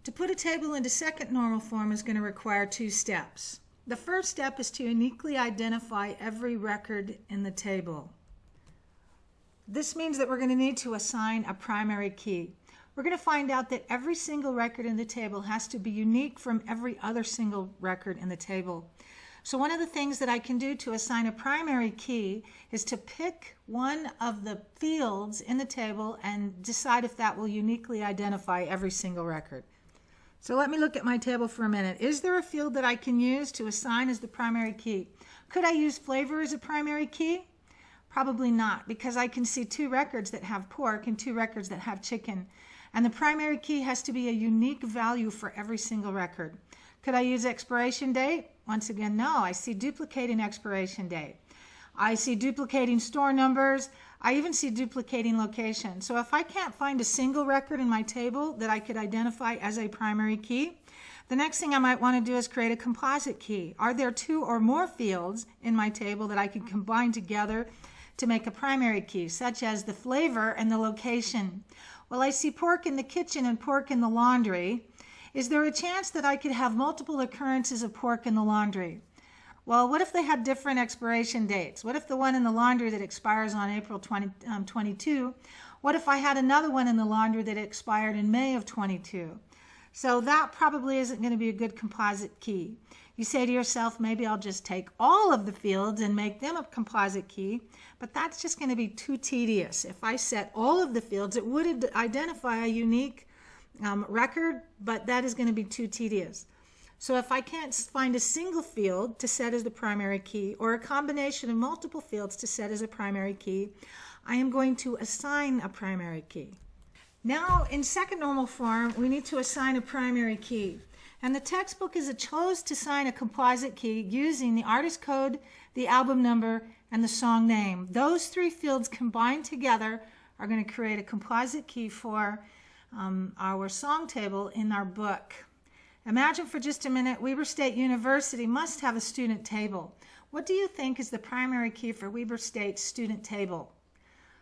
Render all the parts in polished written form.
To put a table into second normal form is going to require two steps. The first step is to uniquely identify every record in the table. This means that we're going to need to assign a primary key. We're going to find out that every single record in the table has to be unique from every other single record in the table. So one of the things that I can do to assign a primary key is to pick one of the fields in the table and decide if that will uniquely identify every single record. So let me look at my table for a minute. Is there a field that I can use to assign as the primary key? Could I use flavor as a primary key? Probably not, because I can see two records that have pork and two records that have chicken. And the primary key has to be a unique value for every single record. Could I use expiration date? Once again, no. I see duplicating expiration date. I see duplicating store numbers. I even see duplicating location. So if I can't find a single record in my table that I could identify as a primary key, the next thing I might want to do is create a composite key. Are there two or more fields in my table that I can combine together to make a primary key, such as the flavor and the location? Well, I see pork in the kitchen and pork in the laundry. Is there a chance that I could have multiple occurrences of pork in the laundry? Well, what if they had different expiration dates? What if the one in the laundry that expires on April 22, what if I had another one in the laundry that expired in May of 22? So that probably isn't going to be a good composite key. You say to yourself, maybe I'll just take all of the fields and make them a composite key, but that's just going to be too tedious. If I set all of the fields, it would identify a unique record, but that is going to be too tedious. So if I can't find a single field to set as the primary key or a combination of multiple fields to set as a primary key, I am going to assign a primary key. Now in second normal form, we need to assign a primary key. And the textbook is chose to assign a composite key using the artist code, the album number, and the song name. Those three fields combined together are going to create a composite key for our song table in our book. Imagine for just a minute, Weber State University must have a student table. What do you think is the primary key for Weber State's student table?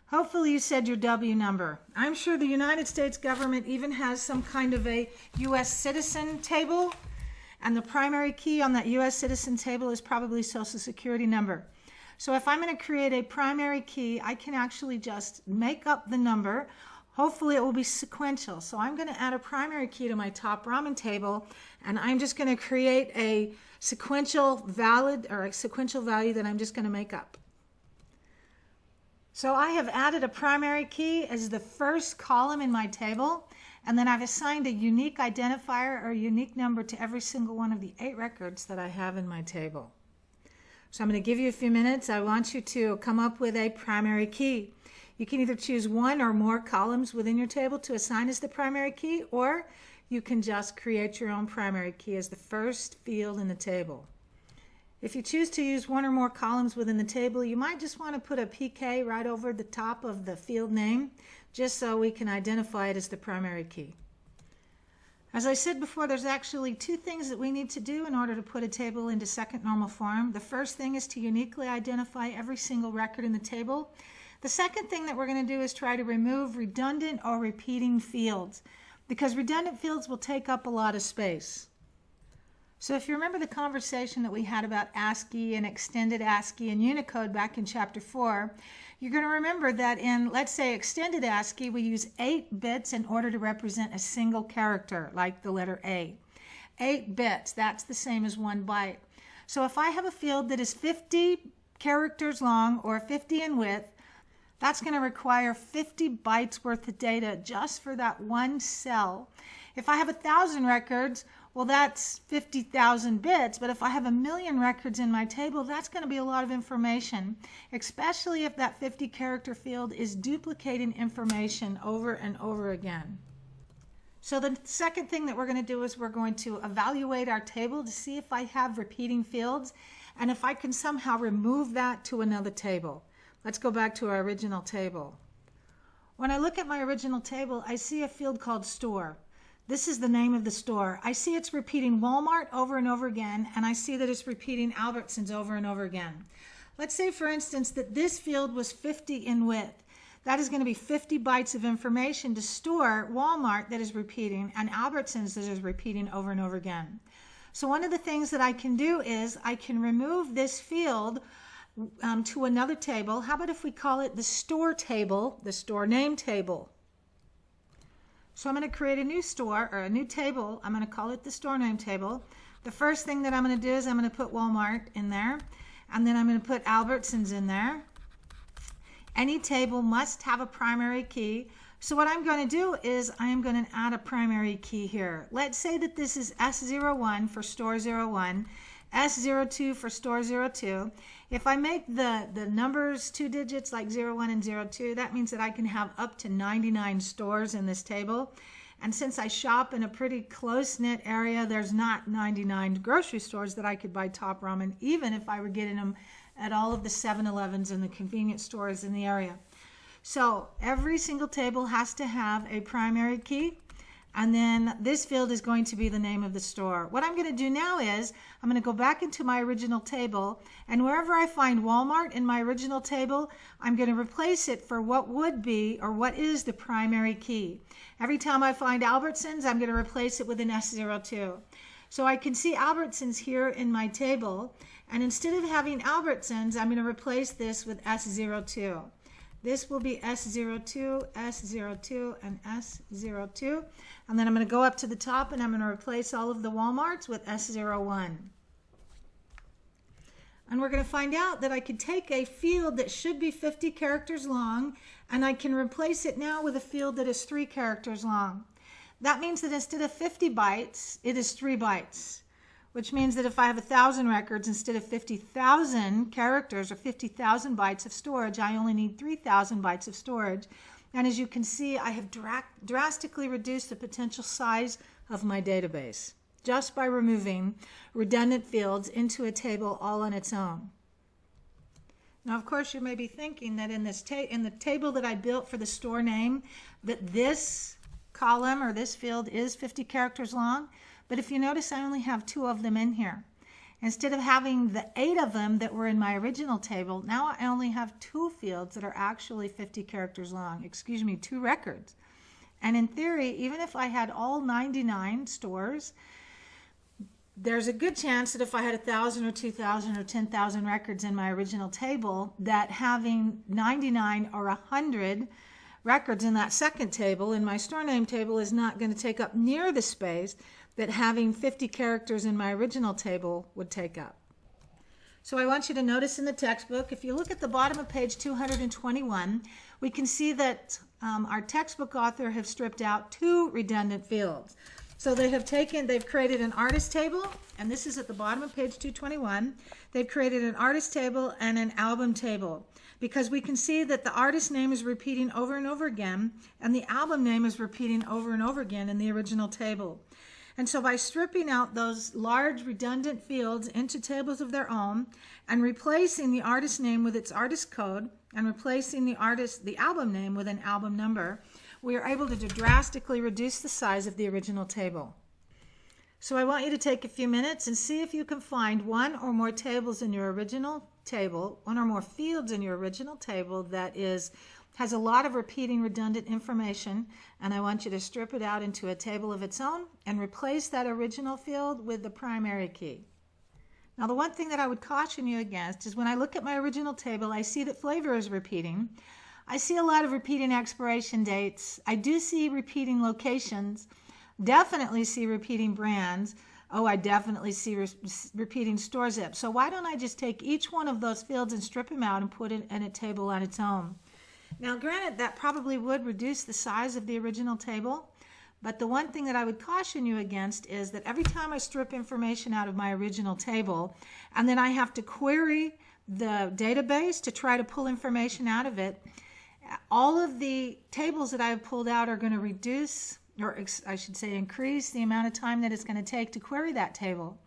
Hopefully you said your W number. I'm sure the United States government even has some kind of a U.S. citizen table, and the primary key on that U.S. citizen table is probably Social Security number. So if I'm going to create a primary key, I can actually just make up the number. Hopefully it will be sequential. So I'm going to add a primary key to my top ramen table, and I'm just going to create a sequential value that I'm just going to make up. So I have added a primary key as the first column in my table, and then I've assigned a unique identifier or a unique number to every single one of the 8 records that I have in my table. So I'm going to give you a few minutes. I want you to come up with a primary key. You can either choose one or more columns within your table to assign as the primary key, or you can just create your own primary key as the first field in the table. If you choose to use one or more columns within the table, you might just want to put a PK right over the top of the field name, just so we can identify it as the primary key. As I said before, there's actually 2 things that we need to do in order to put a table into second normal form. The first thing is to uniquely identify every single record in the table. The second thing that we're going to do is try to remove redundant or repeating fields, because redundant fields will take up a lot of space. So if you remember the conversation that we had about ASCII and extended ASCII and Unicode back in chapter 4, you're going to remember that in, let's say, extended ASCII, we use 8 bits in order to represent a single character, like the letter A. 8 bits, that's the same as 1 byte. So if I have a field that is 50 characters long or 50 in width, that's going to require 50 bytes worth of data just for that one cell. If I have 1,000 records, well, that's 50,000 bits, but if I have 1,000,000 records in my table, that's going to be a lot of information, especially if that 50 character field is duplicating information over and over again. So the second thing that we're going to do is we're going to evaluate our table to see if I have repeating fields and if I can somehow remove that to another table. Let's go back to our original table. When I look at my original table, I see a field called store. This is the name of the store. I see it's repeating Walmart over and over again, and I see that it's repeating Albertsons over and over again. Let's say, for instance, that this field was 50 in width. that is going to be 50 bytes of information to store Walmart that is repeating and Albertsons that is repeating over and over again. So one of the things that I can do is I can remove this field to another table. How about if we call it the store table, the store name table? So I'm going to create a new store or a new table. I'm going to call it the store name table. The first thing that I'm going to do is I'm going to put Walmart in there, and then I'm going to put Albertsons in there. Any table must have a primary key. So what I'm going to do is I'm going to add a primary key here. Let's say that this is S01 for store 01, S02 for store 02. If I make the numbers 2 digits like 01 and 02, that means that I can have up to 99 stores in this table. And since I shop in a pretty close-knit area, there's not 99 grocery stores that I could buy Top Ramen, even if I were getting them at all of the 7-Elevens and the convenience stores in the area. So every single table has to have a primary key, and then this field is going to be the name of the store. What I'm going to do now is I'm going to go back into my original table, and wherever I find Walmart in my original table, I'm going to replace it for what would be or what is the primary key. Every time I find Albertsons, I'm going to replace it with an S02. So I can see Albertsons here in my table, and instead of having Albertsons, I'm going to replace this with S02. This will be S02, S02, and S02. And then I'm going to go up to the top and I'm going to replace all of the Walmarts with S01. And we're going to find out that I could take a field that should be 50 characters long and I can replace it now with a field that is 3 characters long. That means that instead of 50 bytes, it is 3 bytes. Which means that if I have 1,000 records instead of 50,000 characters or 50,000 bytes of storage, I only need 3,000 bytes of storage. And as you can see, I have drastically reduced the potential size of my database just by removing redundant fields into a table all on its own. Now, of course, you may be thinking that in the table that I built for the store name, that this column or this field is 50 characters long. But if you notice, I only have 2 of them in here. Instead of having the 8 of them that were in my original table, now I only have 2 fields that are actually 50 characters long. 2 records. And in theory, even if I had all 99 stores, there's a good chance that if I had 1,000 or 2,000 or 10,000 records in my original table, that having 99 or 100 records in that second table, in my store name table, is not going to take up near the space that having 50 characters in my original table would take up. So I want you to notice in the textbook, if you look at the bottom of page 221, we can see that our textbook author have stripped out 2 redundant fields. So they've created an artist table, and this is at the bottom of page 221. They've created an artist table and an album table, because we can see that the artist name is repeating over and over again, and the album name is repeating over and over again in the original table. And so by stripping out those large redundant fields into tables of their own and replacing the artist name with its artist code and replacing the album name with an album number, we are able to drastically reduce the size of the original table. So I want you to take a few minutes and see if you can find 1 or more tables in your original table, 1 or more fields in your original table that has a lot of repeating redundant information, and I want you to strip it out into a table of its own and replace that original field with the primary key. Now, the one thing that I would caution you against is when I look at my original table, I see that flavor is repeating. I see a lot of repeating expiration dates. I do see repeating locations, definitely see repeating brands. Oh, I definitely see repeating store zip. So why don't I just take each one of those fields and strip them out and put it in a table on its own? Now, granted, that probably would reduce the size of the original table, but the one thing that I would caution you against is that every time I strip information out of my original table, and then I have to query the database to try to pull information out of it, all of the tables that I have pulled out are going to reduce, or I should say increase, the amount of time that it's going to take to query that table.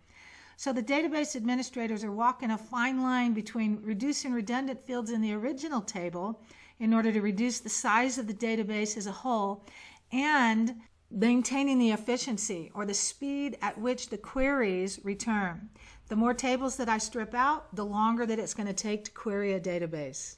So the database administrators are walking a fine line between reducing redundant fields in the original table in order to reduce the size of the database as a whole and maintaining the efficiency or the speed at which the queries return. The more tables that I strip out, the longer that it's going to take to query a database.